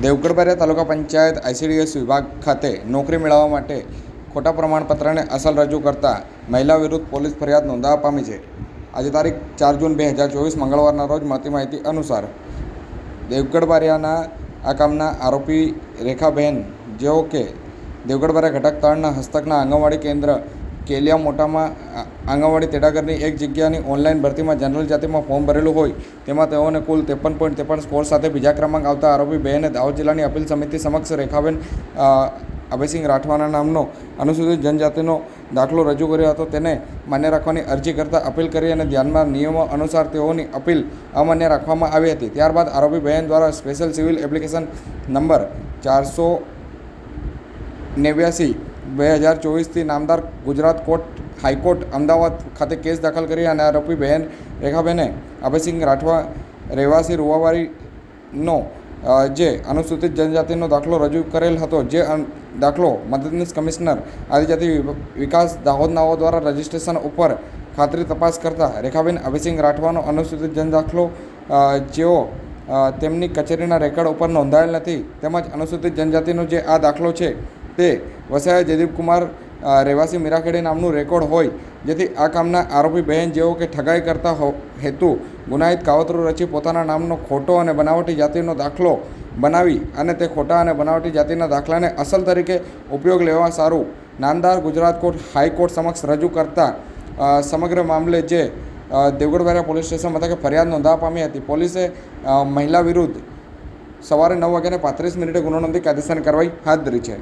દેવગઢ બારિયા તાલુકા panchayat ICDS વિભાગ ખાતે નોકરી મેળવવા માટે ખોટા પ્રમાણપત્રને અસલ રજૂ કરતા મહિલા વિરુદ્ધ પોલીસ ફરિયાદ નોંધાવા પામી છે. આજે તારીખ 4 જૂન 2024 મંગળવારના રોજ મળતી માહિતી અનુસાર દેવગઢ બારિયાના આ કામના આરોપી રેખાબેન, જેઓ કે દેવગઢ બારિયા ઘટક તળના હસ્તકના આંગણવાડી કેન્દ્ર કેલિયા મોટામાં આંગણવાડી તેડાગરની એક જગ્યાની ઓનલાઈન ભરતીમાં જનરલ જાતિમાં ફોર્મ ભરેલું હોય તેમાં તેઓને કુલ 53.53 સ્કોર સાથે બીજા ક્રમાંક આવતા આરોપી બહેને દાહોદ જિલ્લાની અપીલ સમિતિ સમક્ષ રેખાબેન અભયસિંહ રાઠવાના નામનો અનુસૂચિત જનજાતિનો દાખલો રજૂ કર્યો હતો. તેને માન્ય રાખવાની અરજી કરતાં અપીલ કરી અને ધ્યાનમાં નિયમો અનુસાર તેઓની અપીલ અમાન્ય રાખવામાં આવી હતી. ત્યારબાદ આરોપી બહેન દ્વારા સ્પેશિયલ સિવિલ એપ્લિકેશન નંબર 489/2024થી નામદાર ગુજરાત હાઈકોર્ટ અમદાવાદ ખાતે કેસ દાખલ કરી અને આરોપી બહેન રેખાબેને અભયસિંહ રાઠવા રહેવાસી રૂવાવાડીનો જે અનુસૂચિત જનજાતિનો દાખલો રજૂ કરેલ હતો, જે દાખલો મદદનીશ કમિશનર આદિજાતિ વિકાસ દાહોદ નાઓ દ્વારા રજિસ્ટ્રેશન ઉપર ખાતરી તપાસ કરતા રેખાબેન અભયસિંહ રાઠવાનો અનુસૂચિત જન દાખલો જેઓ તેમની કચેરીના રેકર્ડ ઉપર નોંધાયેલ નથી, તેમજ અનુસૂચિત જનજાતિનો જે આ દાખલો છે તે વસાયા જયદીપકુમાર રહેવાસી મીરાખેડી નામનું રેકોર્ડ હોય, જેથી આ કામના આરોપી બહેન, જેઓ કે ઠગાઈ કરતા હેતુ ગુનાહિત કાવતરું રચી પોતાના નામનો ખોટો અને બનાવટી જાતિનો દાખલો બનાવી અને તે ખોટા અને બનાવટી જાતિના દાખલાને અસલ તરીકે ઉપયોગ લેવા સારું નામદાર ગુજરાત હાઈકોર્ટ સમક્ષ રજૂ કરતા સમગ્ર મામલે જે દેવગઢ બારિયા પોલીસ સ્ટેશન મથકે ફરિયાદ નોંધાવા પામી હતી. પોલીસે મહિલા વિરુદ્ધ સવારે 9:35 ગુનો નોંધી કાયદેસરની કાર્યવાહી હાથ ધરી છે.